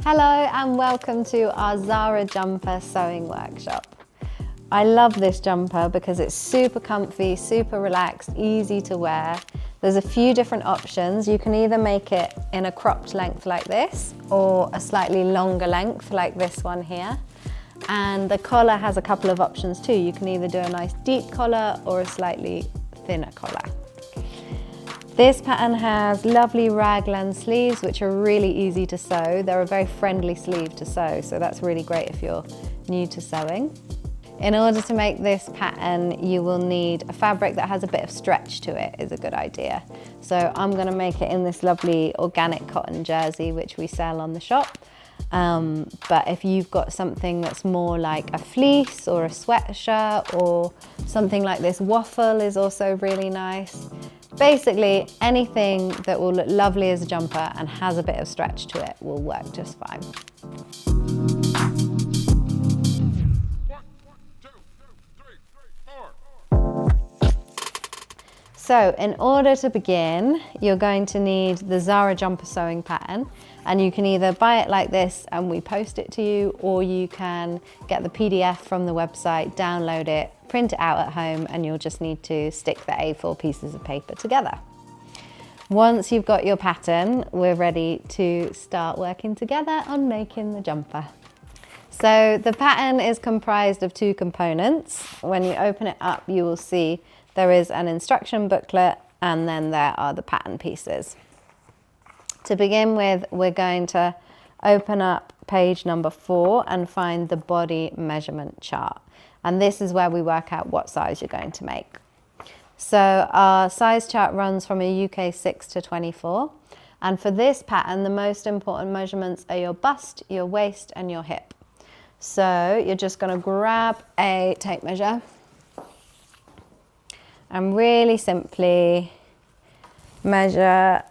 Hello and welcome to our Zahra Jumper Sewing Workshop. I love this jumper because it's super comfy, super relaxed, easy to wear. There's a few different options. You can either make it in a cropped length like this or a slightly longer length like this one here. And the collar has a couple of options too. You can either do a nice deep collar or a slightly thinner collar. This pattern has lovely raglan sleeves, which are really easy to sew. They're a very friendly sleeve to sew, so that's really great if you're new to sewing. In order to make this pattern, you will need a fabric that has a bit of stretch to it, is a good idea. So I'm going to make it in this lovely organic cotton jersey, which we sell on the shop. But if you've got something that's more like a fleece or a sweatshirt or something like this, waffle is also really nice. Basically, anything that will look lovely as a jumper and has a bit of stretch to it will work just fine. So in order to begin, you're going to need the Zahra Jumper sewing pattern, and you can either buy it like this and we post it to you, or you can get the PDF from the website, download it, print it out at home, and you'll just need to stick the A4 pieces of paper together. Once you've got your pattern, we're ready to start working together on making the jumper. So the pattern is comprised of two components. When you open it up, you will see there is an instruction booklet and then there are the pattern pieces. To begin with, we're going to open up page number 4 and find the body measurement chart. And this is where we work out what size you're going to make. So our size chart runs from a UK 6 to 24. And for this pattern, the most important measurements are your bust, your waist, and your hip. So you're just going to grab a tape measure and really simply measure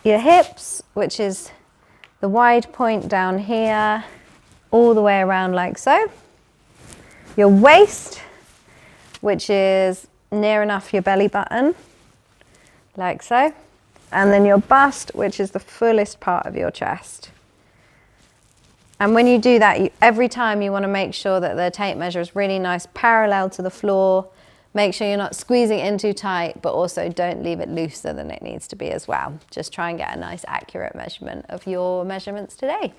your hips, which is the wide point down here, all the way around like so. Your waist, which is near enough your belly button, like so. And then your bust, which is the fullest part of your chest. And when you do that, every time you want to make sure that the tape measure is really nice, parallel to the floor. Make sure you're not squeezing it in too tight, but also don't leave it looser than it needs to be as well. Just try and get a nice accurate measurement of your measurements today.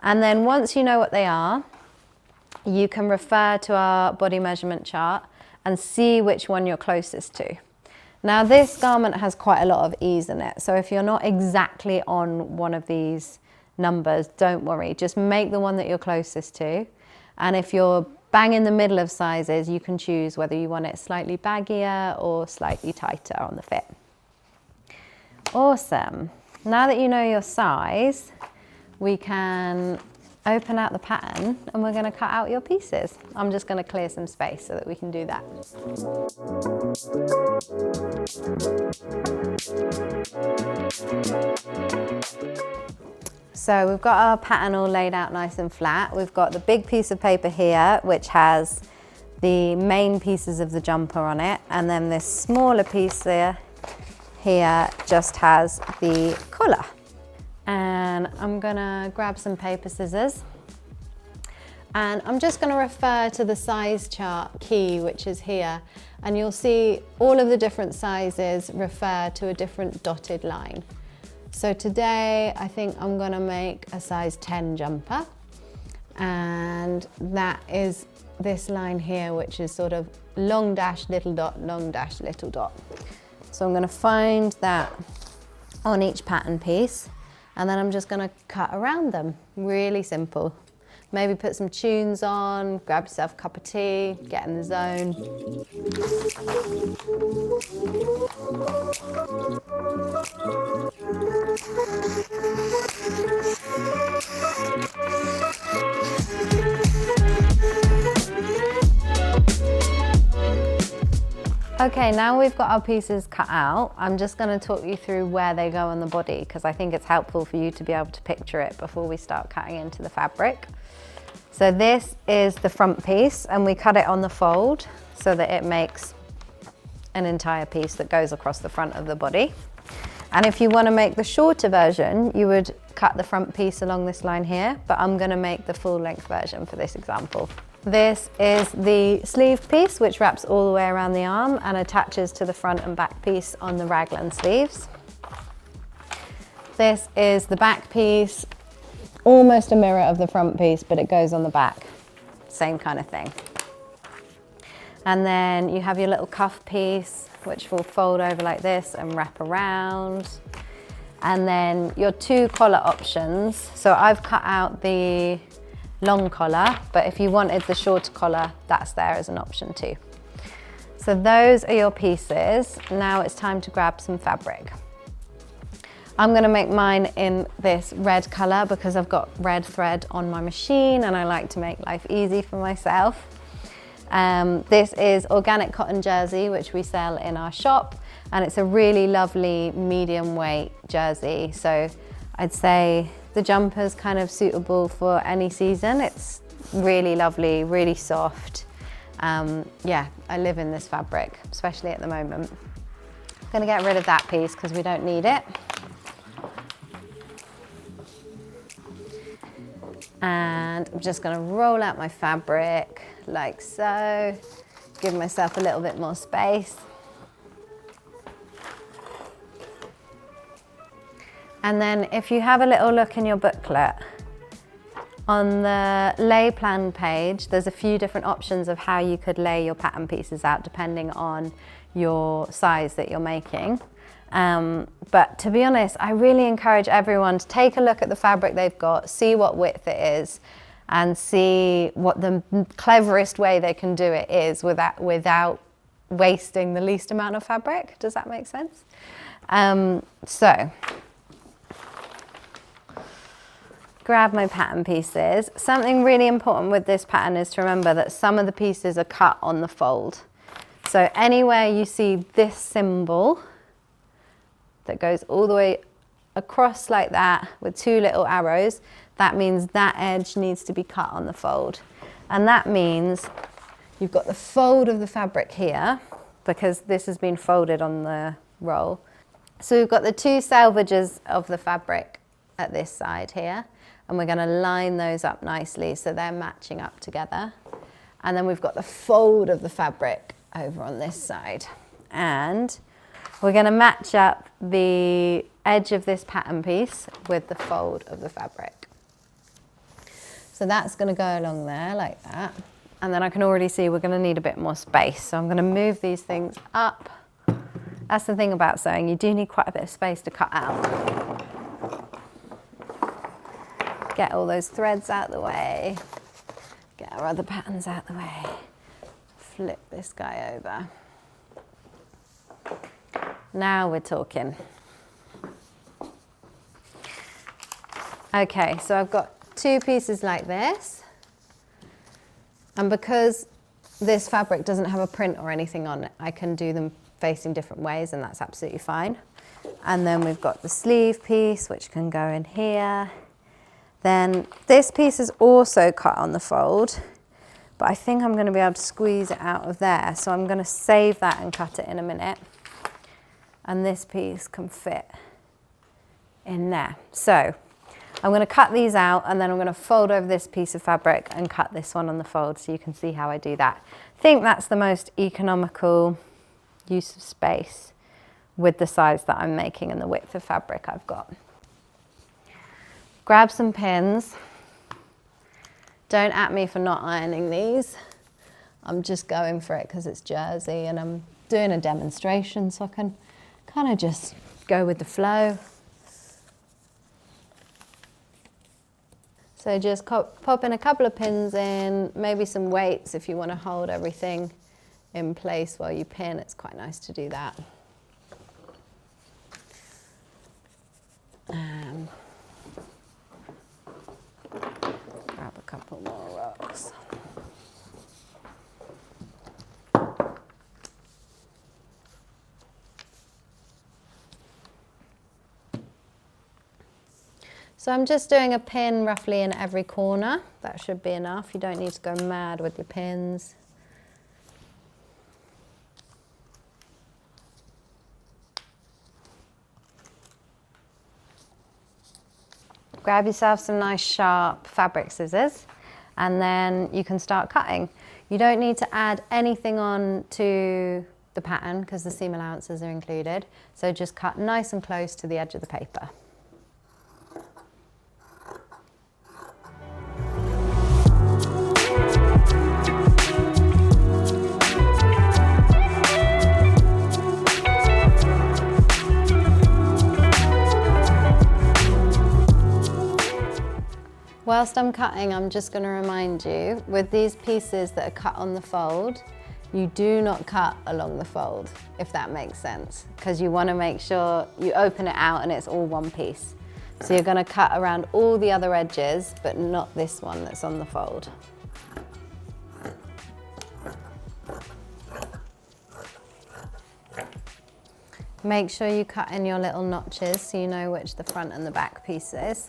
And then once you know what they are, you can refer to our body measurement chart and see which one you're closest to. Now this garment has quite a lot of ease in it, so if you're not exactly on one of these numbers, don't worry, just make the one that you're closest to. And if you're bang in the middle of sizes, you can choose whether you want it slightly baggier or slightly tighter on the fit. Awesome. Now that you know your size, we can open out the pattern and we're going to cut out your pieces. I'm just going to clear some space so that we can do that. So we've got our pattern all laid out nice and flat. We've got the big piece of paper here, which has the main pieces of the jumper on it. And then this smaller piece here just has the collar. And I'm gonna grab some paper scissors. And I'm just gonna refer to the size chart key, which is here. And you'll see all of the different sizes refer to a different dotted line. So today, I think I'm gonna make a size 10 jumper. And that is this line here, which is sort of long dash, little dot, long dash, little dot. So I'm gonna find that on each pattern piece, and then I'm just gonna cut around them. Really simple. Maybe put some tunes on, grab yourself a cup of tea, get in the zone. Okay, now we've got our pieces cut out, I'm just going to talk you through where they go on the body because I think it's helpful for you to be able to picture it before we start cutting into the fabric. So this is the front piece and we cut it on the fold so that it makes an entire piece that goes across the front of the body. And if you want to make the shorter version, you would cut the front piece along this line here, but I'm going to make the full length version for this example. This is the sleeve piece, which wraps all the way around the arm and attaches to the front and back piece on the raglan sleeves. This is the back piece, almost a mirror of the front piece, but it goes on the back. Same kind of thing. And then you have your little cuff piece, which will fold over like this and wrap around. And then your two collar options. So I've cut out the long collar, but if you wanted the shorter collar, that's there as an option too. So those are your pieces. Now it's time to grab some fabric. I'm gonna make mine in this red color because I've got red thread on my machine and I like to make life easy for myself. This is organic cotton jersey, which we sell in our shop, and it's a really lovely medium weight jersey. So I'd say the jumper's kind of suitable for any season. It's really lovely, really soft. Yeah, I live in this fabric, especially at the moment. I'm gonna get rid of that piece because we don't need it. And I'm just gonna roll out my fabric like so, give myself a little bit more space. And then if you have a little look in your booklet, on the lay plan page, there's a few different options of how you could lay your pattern pieces out depending on your size that you're making. But to be honest, I really encourage everyone to take a look at the fabric they've got, see what width it is, and see what the cleverest way they can do it is without wasting the least amount of fabric. Does that make sense? So, grab my pattern pieces. Something really important with this pattern is to remember that some of the pieces are cut on the fold. So anywhere you see this symbol that goes all the way across like that with two little arrows, that means that edge needs to be cut on the fold. And that means you've got the fold of the fabric here because this has been folded on the roll. So we've got the two salvages of the fabric at this side here, and we're going to line those up nicely so they're matching up together. And then we've got the fold of the fabric over on this side. And we're going to match up the edge of this pattern piece with the fold of the fabric. So that's going to go along there like that. And then I can already see we're going to need a bit more space. So I'm going to move these things up. That's the thing about sewing, you do need quite a bit of space to cut out. Get all those threads out the way. Get our other patterns out the way. Flip this guy over. Now we're talking. Okay, so I've got two pieces like this. And because this fabric doesn't have a print or anything on it, I can do them facing different ways, and that's absolutely fine. And then we've got the sleeve piece, which can go in here. Then this piece is also cut on the fold, but I think I'm going to be able to squeeze it out of there. So I'm going to save that and cut it in a minute. And this piece can fit in there. So I'm going to cut these out, and then I'm going to fold over this piece of fabric and cut this one on the fold so you can see how I do that. I think that's the most economical use of space with the size that I'm making and the width of fabric I've got. Grab some pins. Don't at me for not ironing these. I'm just going for it because it's jersey and I'm doing a demonstration, so I can kind of just go with the flow. So just pop in a couple of pins in, maybe some weights if you want to hold everything in place while you pin. It's quite nice to do that. Grab a couple more rocks. So I'm just doing a pin roughly in every corner. That should be enough. You don't need to go mad with your pins. grab yourself some nice sharp fabric scissors and then you can start cutting. You don't need to add anything on to the pattern because the seam allowances are included. So just cut nice and close to the edge of the paper. Whilst I'm cutting, I'm just going to remind you, with these pieces that are cut on the fold, you do not cut along the fold, if that makes sense, because you want to make sure you open it out and it's all one piece. So you're going to cut around all the other edges, but not this one that's on the fold. Make sure you cut in your little notches so you know which the front and the back piece is.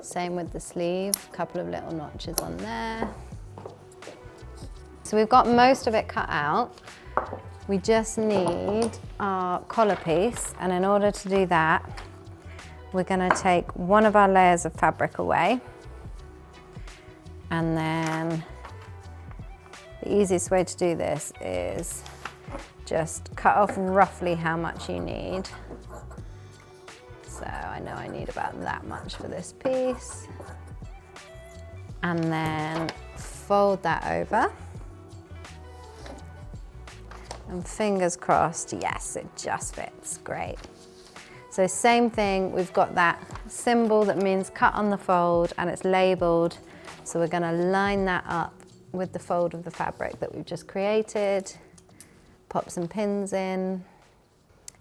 Same with the sleeve, a couple of little notches on there. So we've got most of it cut out. We just need our collar piece, and in order to do that, we're going to take one of our layers of fabric away, and then the easiest way to do this is just cut off roughly how much you need. So I know I need about that much for this piece. And then fold that over. And fingers crossed, yes, it just fits, great. So same thing, we've got that symbol that means cut on the fold and it's labeled. So we're gonna line that up with the fold of the fabric that we've just created. Pop some pins in.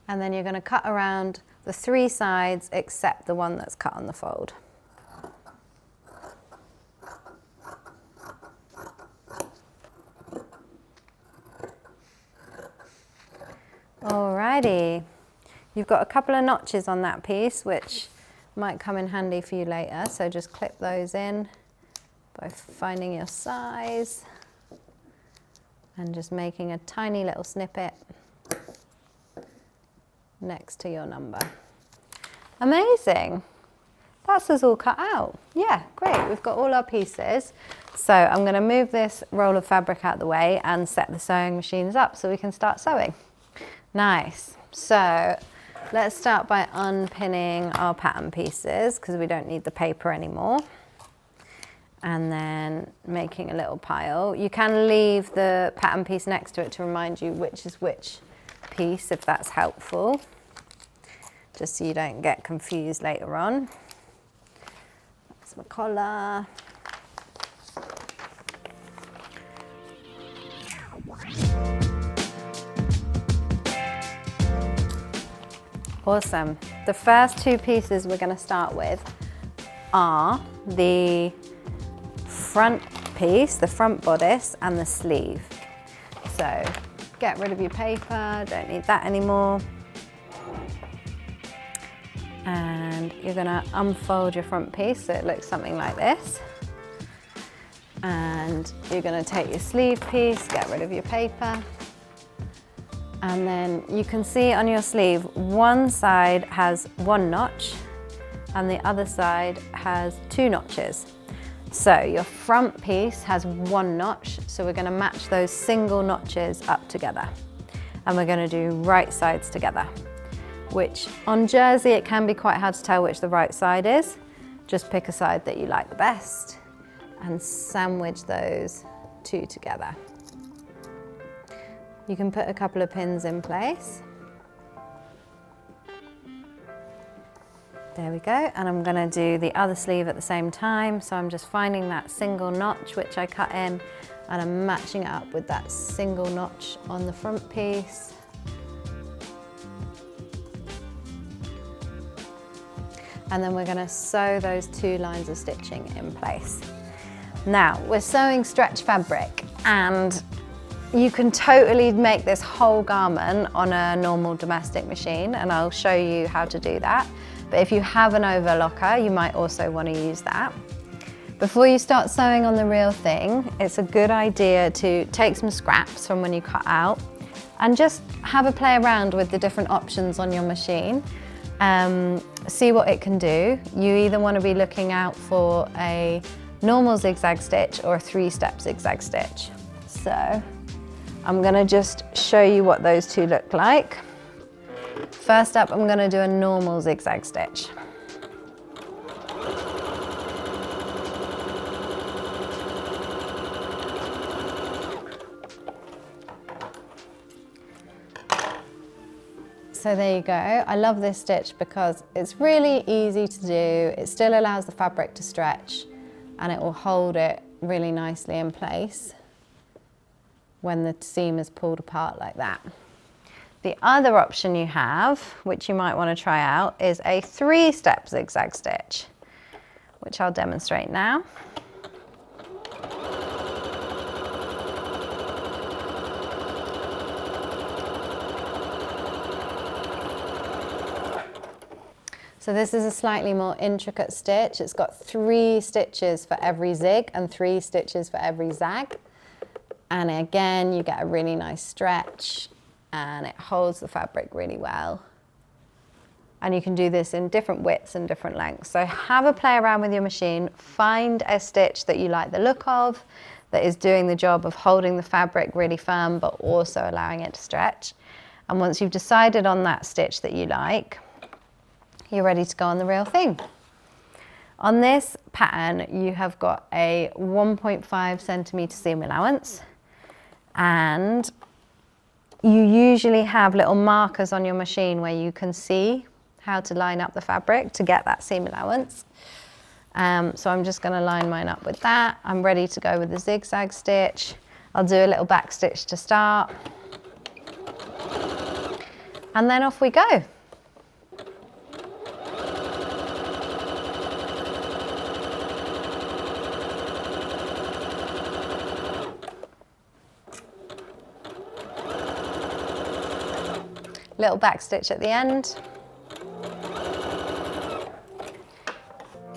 And then you're gonna cut around the 3 sides except the one that's cut on the fold. Alrighty, you've got a couple of notches on that piece which might come in handy for you later, so just clip those in by finding your size and just making a tiny little snippet next to your number. Amazing. That's us all cut out. Yeah, great. We've got all our pieces. So I'm going to move this roll of fabric out of the way and set the sewing machines up so we can start sewing. Nice. So let's start by unpinning our pattern pieces because we don't need the paper anymore. And then making a little pile. You can leave the pattern piece next to it to remind you which is which piece if that's helpful, just so you don't get confused later on. That's my collar. Awesome. The first 2 pieces we're going to start with are the front piece, the front bodice, and the sleeve. So get rid of your paper, don't need that anymore. And you're going to unfold your front piece so it looks something like this. And you're going to take your sleeve piece, get rid of your paper. And then you can see on your sleeve, one side has 1 notch and the other side has 2 notches. So your front piece has 1 notch, so we're going to match those single notches up together. And we're going to do right sides together, which on jersey it can be quite hard to tell which the right side is. Just pick a side that you like the best and sandwich those 2 together. You can put a couple of pins in place. There we go, and I'm going to do the other sleeve at the same time. So I'm just finding that single notch which I cut in and I'm matching it up with that single notch on the front piece. And then we're going to sew those 2 lines of stitching in place. Now, we're sewing stretch fabric and you can totally make this whole garment on a normal domestic machine, and I'll show you how to do that. But if you have an overlocker, you might also want to use that. Before you start sewing on the real thing, it's a good idea to take some scraps from when you cut out and just have a play around with the different options on your machine. See what it can do. You either want to be looking out for a normal zigzag stitch or a 3-step zigzag stitch. So I'm going to just show you what those two look like. First up, I'm going to do a normal zigzag stitch. So there you go. I love this stitch because it's really easy to do. It still allows the fabric to stretch and it will hold it really nicely in place when the seam is pulled apart like that. The other option you have, which you might want to try out, is a 3-step zigzag stitch, which I'll demonstrate now. So this is a slightly more intricate stitch. It's got 3 stitches for every zig and 3 stitches for every zag. And again, you get a really nice stretch and it holds the fabric really well. And you can do this in different widths and different lengths. So have a play around with your machine, find a stitch that you like the look of, that is doing the job of holding the fabric really firm, but also allowing it to stretch. And once you've decided on that stitch that you like, you're ready to go on the real thing. On this pattern, you have got a 1.5 centimeter seam allowance, and you usually have little markers on your machine where you can see how to line up the fabric to get that seam allowance. So I'm just going to line mine up with that. I'm ready to go with the zigzag stitch. I'll do a little back stitch to start, and then off we go. Little back stitch at the end.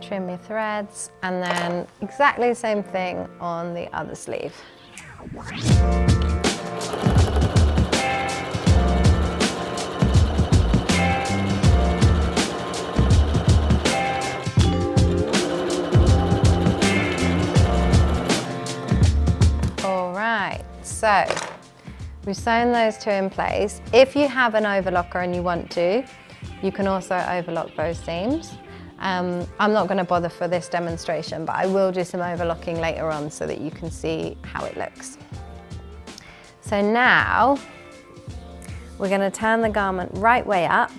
Trim your threads, and then exactly the same thing on the other sleeve. All right, so we've sewn those two in place. If you have an overlocker and you want to, you can also overlock both seams. I'm not going to bother for this demonstration, but I will do some overlocking later on so that you can see how it looks. So now we're going to turn the garment right way up,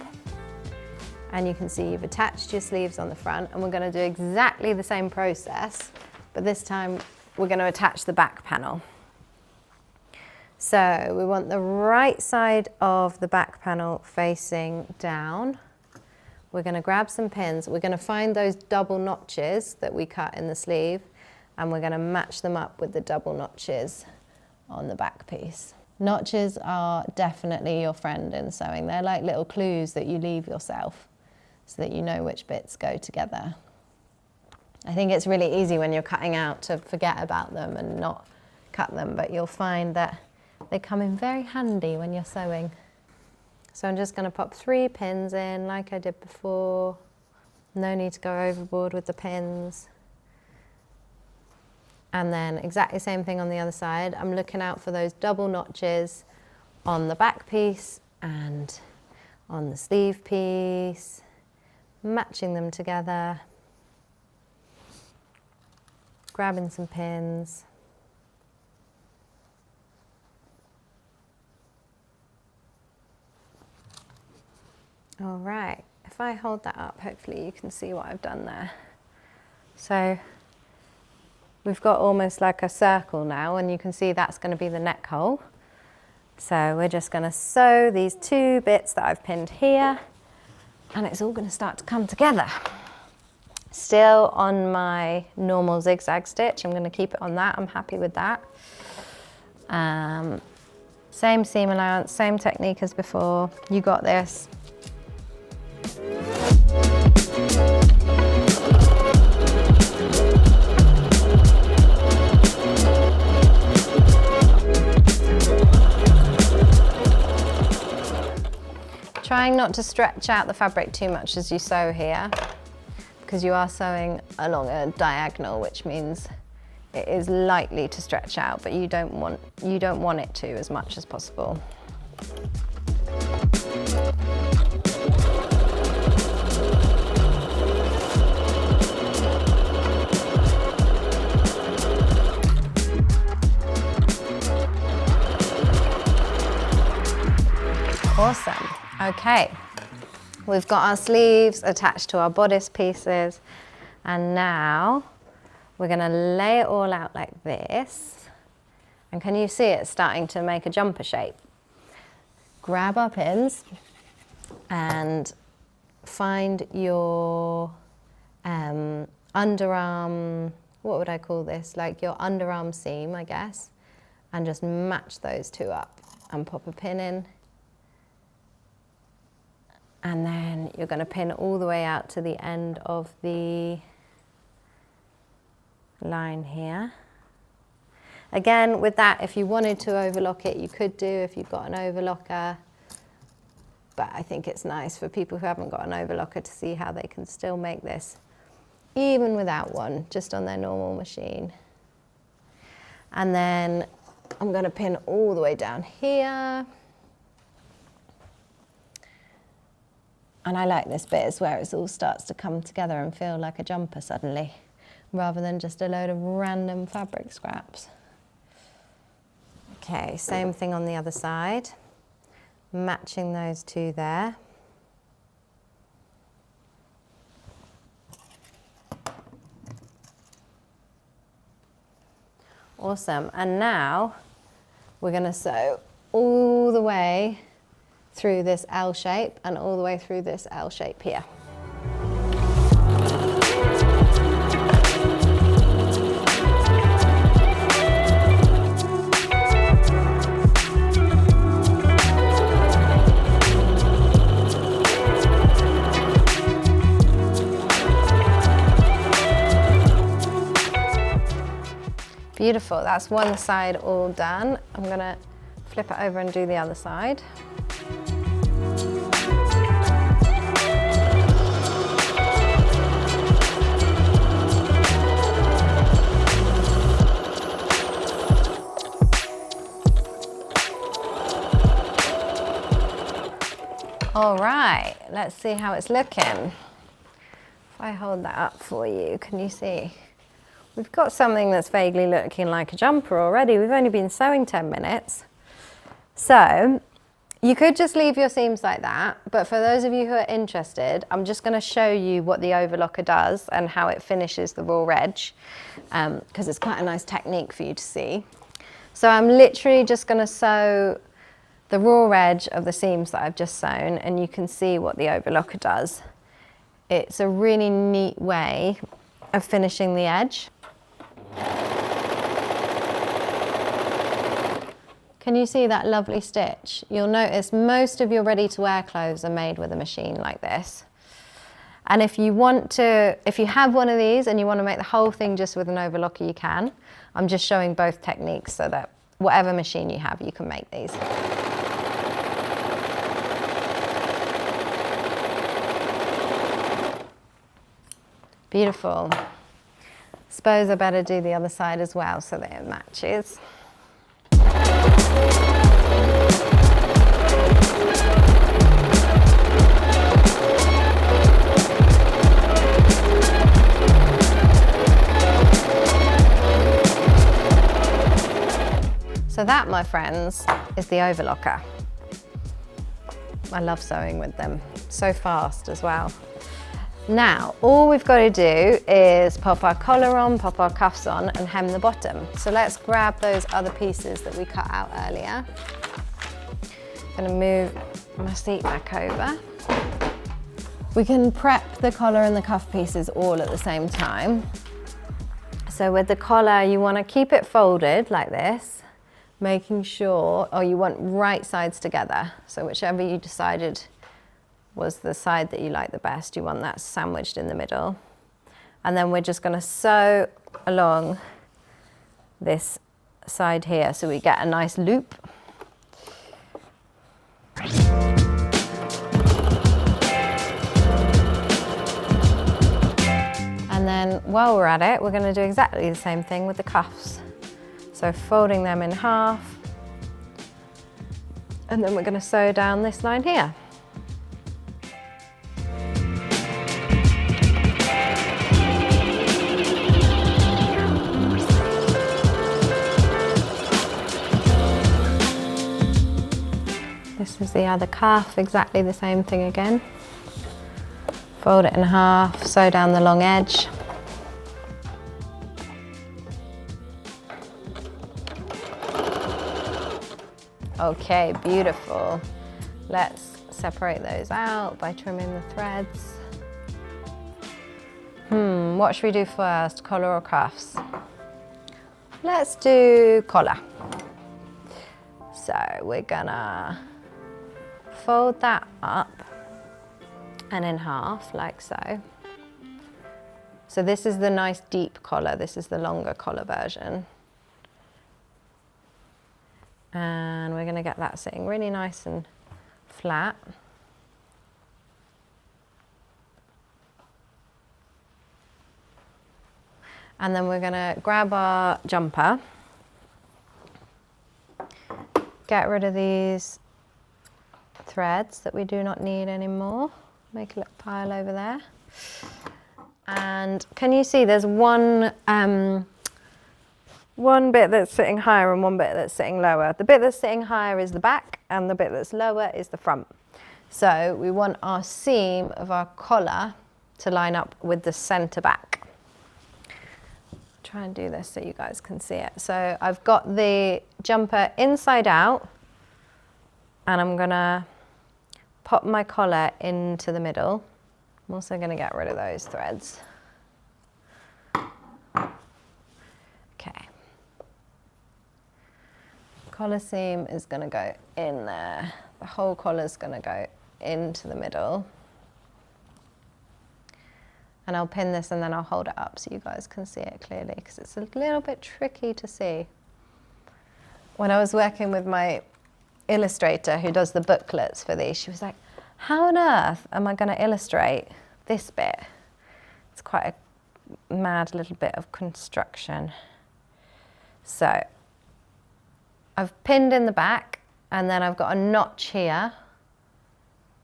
and you can see you've attached your sleeves on the front, and we're going to do exactly the same process, but this time we're going to attach the back panel. So we want the right side of the back panel facing down. We're going to grab some pins. We're going to find those double notches that we cut in the sleeve, and we're going to match them up with the double notches on the back piece. Notches are definitely your friend in sewing. They're like little clues that you leave yourself so that you know which bits go together. I think it's really easy when you're cutting out to forget about them and not cut them, but you'll find that they come in very handy when you're sewing. So I'm just going to pop 3 pins in like I did before. No need to go overboard with the pins. And then exactly the same thing on the other side. I'm looking out for those double notches on the back piece and on the sleeve piece, matching them together, grabbing some pins. All right, if I hold that up, hopefully you can see what I've done there. So we've got almost like a circle now, and you can see that's going to be the neck hole. So we're just going to sew these 2 bits that I've pinned here, and it's all going to start to come together. Still on my normal zigzag stitch, I'm going to keep it on that. I'm happy with that. Same seam allowance, same technique as before. You got this. Trying not to stretch out the fabric too much as you sew here, because you are sewing along a diagonal, which means it is likely to stretch out, but you don't want it to as much as possible. Awesome. Okay, we've got our sleeves attached to our bodice pieces, and now we're going to lay it all out like this. And can you see it starting to make a jumper shape? Grab our pins and find your underarm, what would I call this? Like your underarm seam, I guess, and just match those two up and pop a pin in. And then you're going to pin all the way out to the end of the line here. Again, with that, if you wanted to overlock it, you could do if you've got an overlocker. But I think it's nice for people who haven't got an overlocker to see how they can still make this, even without one, just on their normal machine. And then I'm going to pin all the way down here. And I like this bit is where it all starts to come together and feel like a jumper suddenly, rather than just a load of random fabric scraps. Okay, same thing on the other side, matching those two there. Awesome, and now we're going to sew all the way through this L shape and all the way through this L shape here. Beautiful, that's one side all done. I'm gonna flip it over and do the other side. All right, let's see how it's looking. If I hold that up for you, can you see? We've got something that's vaguely looking like a jumper already. We've only been sewing 10 minutes. So you could just leave your seams like that, but for those of you who are interested, I'm just going to show you what the overlocker does and how it finishes the raw edge, because it's quite a nice technique for you to see. So I'm literally just going to sew the raw edge of the seams that I've just sewn, and you can see what the overlocker does. It's a really neat way of finishing the edge. Can you see that lovely stitch? You'll notice most of your ready-to-wear clothes are made with a machine like this. And if you have one of these and you want to make the whole thing just with an overlocker, you can. I'm just showing both techniques so that whatever machine you have, you can make these. Beautiful. Suppose I better do the other side as well so that it matches. So that, my friends, is the overlocker. I love sewing with them. So fast as well. Now, all we've got to do is pop our collar on, pop our cuffs on, and hem the bottom. So let's grab those other pieces that we cut out earlier. I'm going to move my seat back over. We can prep the collar and the cuff pieces all at the same time. So with the collar, you want to keep it folded like this, making sure, you want right sides together. So whichever you decided was the side that you like the best, you want that sandwiched in the middle. And then we're just going to sew along this side here so we get a nice loop. while we're at it, we're going to do exactly the same thing with the cuffs. So folding them in half, and then we're going to sew down this line here. This is the other cuff, exactly the same thing again. Fold it in half, sew down the long edge. Okay, beautiful. Let's separate those out by trimming the threads. What should we do first, collar or cuffs? Let's do collar. So we're gonna fold that up and in half like so. So this is the nice deep collar, this is the longer collar version. And we're going to get that sitting really nice and flat. And then we're going to grab our jumper, get rid of these threads that we do not need anymore, make a little pile over there. And can you see there's one bit that's sitting higher and one bit that's sitting lower. The bit that's sitting higher is the back and the bit that's lower is the front. So we want our seam of our collar to line up with the center back. Try and do this so you guys can see it. So I've got the jumper inside out and I'm gonna pop my collar into the middle. I'm also gonna get rid of those threads. Okay. Collar seam is going to go in there. The whole collar is going to go into the middle. And I'll pin this and then I'll hold it up so you guys can see it clearly because it's a little bit tricky to see. When I was working with my illustrator who does the booklets for these, she was like, how on earth am I going to illustrate this bit? It's quite a mad little bit of construction. So I've pinned in the back and then I've got a notch here,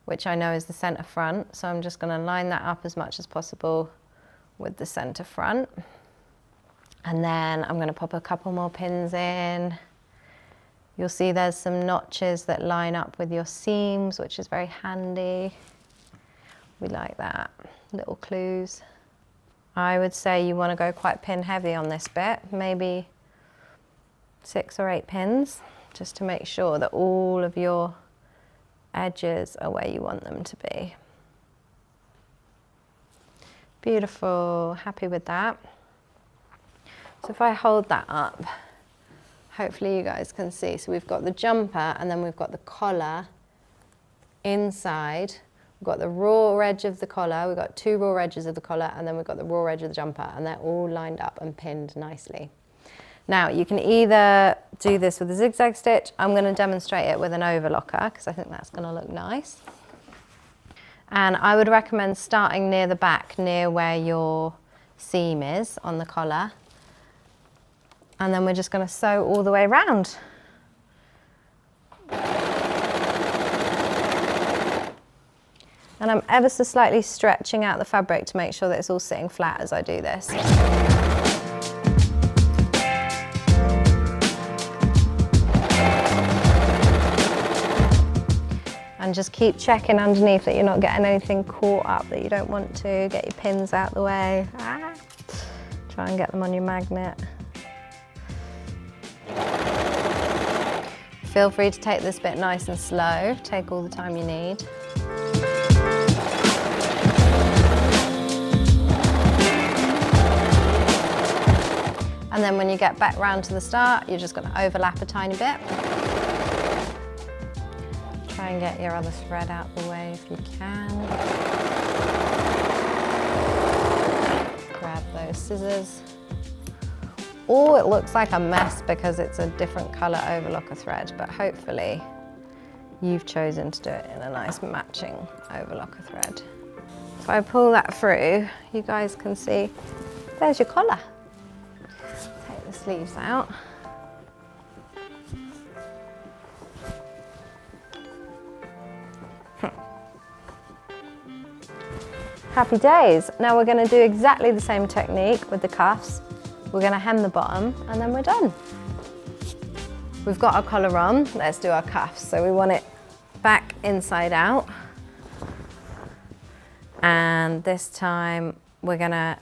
which I know is the center front. So I'm just going to line that up as much as possible with the center front. And then I'm going to pop a couple more pins in. You'll see there's some notches that line up with your seams, which is very handy. We like that, little clues. I would say you want to go quite pin heavy on this bit, maybe 6 or 8 pins, just to make sure that all of your edges are where you want them to be. Beautiful, happy with that. So if I hold that up, hopefully you guys can see. So we've got the jumper and then we've got the collar inside. We've got the raw edge of the collar, we've got 2 raw edges of the collar, and then we've got the raw edge of the jumper, and they're all lined up and pinned nicely. Now you can either do this with a zigzag stitch. I'm going to demonstrate it with an overlocker because I think that's going to look nice. And I would recommend starting near the back, near where your seam is on the collar. And then we're just going to sew all the way around. And I'm ever so slightly stretching out the fabric to make sure that it's all sitting flat as I do this. And just keep checking underneath that you're not getting anything caught up that you don't want to. Get your pins out the way. Try and get them on your magnet. Feel free to take this bit nice and slow. Take all the time you need. And then when you get back round to the start, you're just going to overlap a tiny bit. Try and get your other thread out the way if you can. Grab those scissors. Oh, it looks like a mess because it's a different colour overlocker thread, but hopefully you've chosen to do it in a nice matching overlocker thread. If I pull that through, you guys can see there's your collar. Take the sleeves out. Happy days. Now we're going to do exactly the same technique with the cuffs. We're going to hem the bottom and then we're done. We've got our collar on, let's do our cuffs. So we want it back inside out. And this time we're going to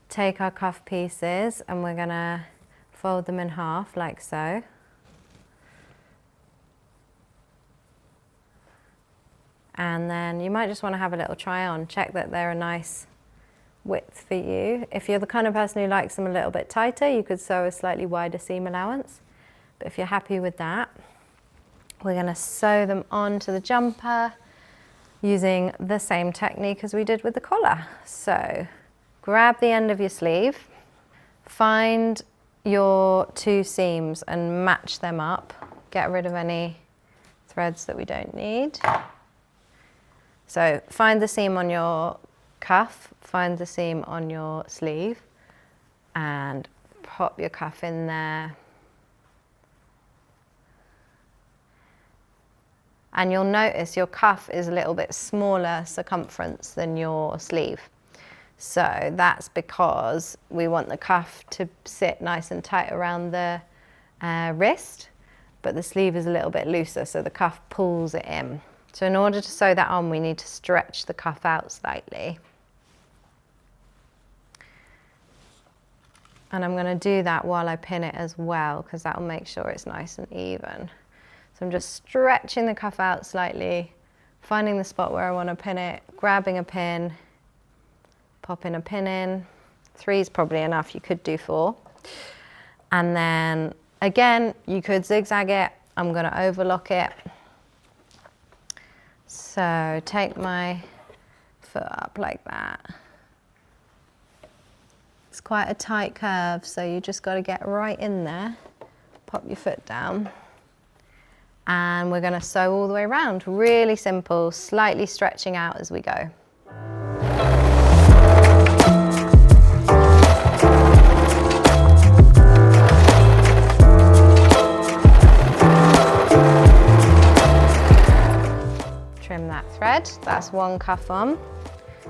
take our cuff pieces and we're going to fold them in half like so. And then you might just want to have a little try on, check that they're a nice width for you. If you're the kind of person who likes them a little bit tighter, you could sew a slightly wider seam allowance. But if you're happy with that, we're going to sew them onto the jumper using the same technique as we did with the collar. So grab the end of your sleeve, find your two seams and match them up. Get rid of any threads that we don't need. So find the seam on your cuff, find the seam on your sleeve, and pop your cuff in there. And you'll notice your cuff is a little bit smaller circumference than your sleeve. So that's because we want the cuff to sit nice and tight around the wrist, but the sleeve is a little bit looser, so the cuff pulls it in. So in order to sew that on, we need to stretch the cuff out slightly. And I'm going to do that while I pin it as well, because that will make sure it's nice and even. So I'm just stretching the cuff out slightly, finding the spot where I want to pin it, grabbing a pin, popping a pin in. 3 is probably enough, you could do 4. And then again, you could zigzag it. I'm going to overlock it. So take my foot up like that. It's quite a tight curve, so you just got to get right in there. Pop your foot down. And we're going to sew all the way around. Really simple, slightly stretching out as we go. Trim that thread, that's one cuff on.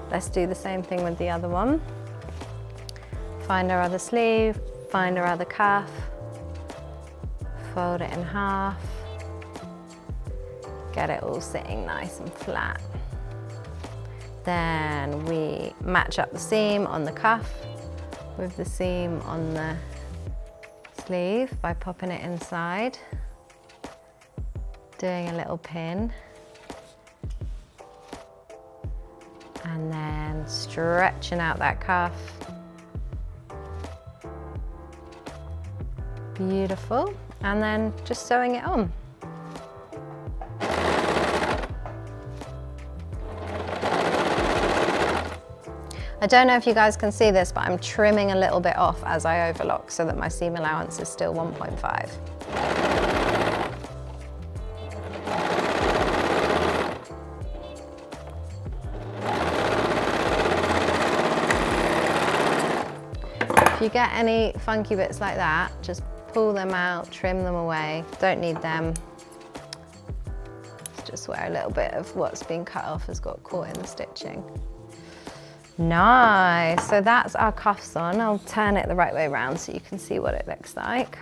Let's do the same thing with the other one. Find our other sleeve, find our other cuff, fold it in half, get it all sitting nice and flat. Then we match up the seam on the cuff with the seam on the sleeve by popping it inside, doing a little pin, and then stretching out that cuff. Beautiful. And then just sewing it on. I don't know if you guys can see this, but I'm trimming a little bit off as I overlock so that my seam allowance is still 1.5. If you get any funky bits like that, just pull them out, trim them away. Don't need them. It's just where a little bit of what's been cut off has got caught in the stitching. Nice, so that's our cuffs on. I'll turn it the right way around so you can see what it looks like.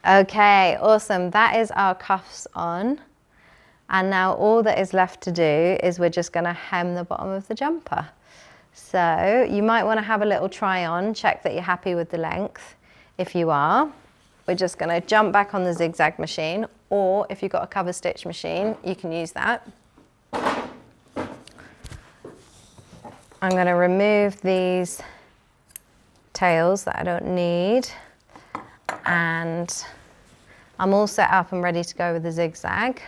Okay, awesome. That is our cuffs on. And now all that is left to do is we're just going to hem the bottom of the jumper. So you might want to have a little try on, check that you're happy with the length. If you are, we're just going to jump back on the zigzag machine, or if you've got a cover stitch machine, you can use that. I'm going to remove these tails that I don't need, and I'm all set up and ready to go with the zigzag.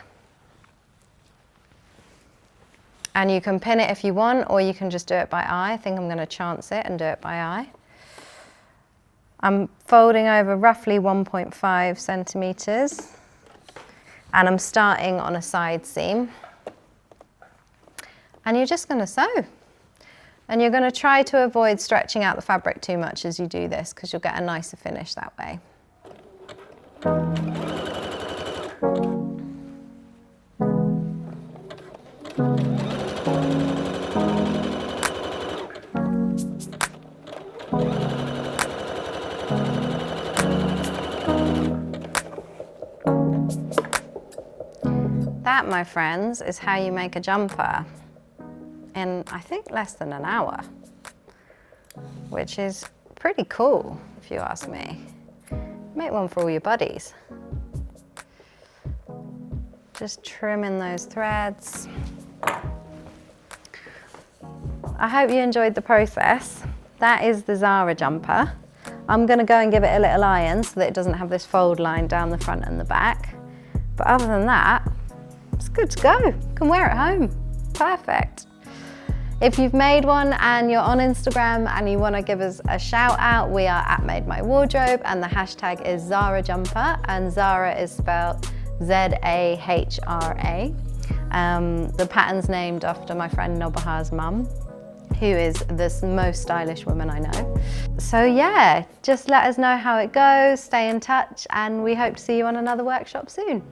And you can pin it if you want, or you can just do it by eye. I think I'm going to chance it and do it by eye. I'm folding over roughly 1.5 centimeters, and I'm starting on a side seam. And you're just going to sew. And you're going to try to avoid stretching out the fabric too much as you do this, because you'll get a nicer finish that way. That, my friends, is how you make a jumper in, I think, less than an hour, which is pretty cool, if you ask me. Make one for all your buddies. Just trimming those threads. I hope you enjoyed the process. That is the Zahra jumper. I'm gonna go and give it a little iron so that it doesn't have this fold line down the front and the back. But other than that, it's good to go. You can wear it home. Perfect. If you've made one and you're on Instagram and you want to give us a shout out, we are at Made My Wardrobe, and the hashtag is Zahra Jumper, and Zahra is spelled Z-A-H-R-A. The pattern's named after my friend Nobahar's mum, who is the most stylish woman I know. So yeah, just let us know how it goes, stay in touch, and we hope to see you on another workshop soon.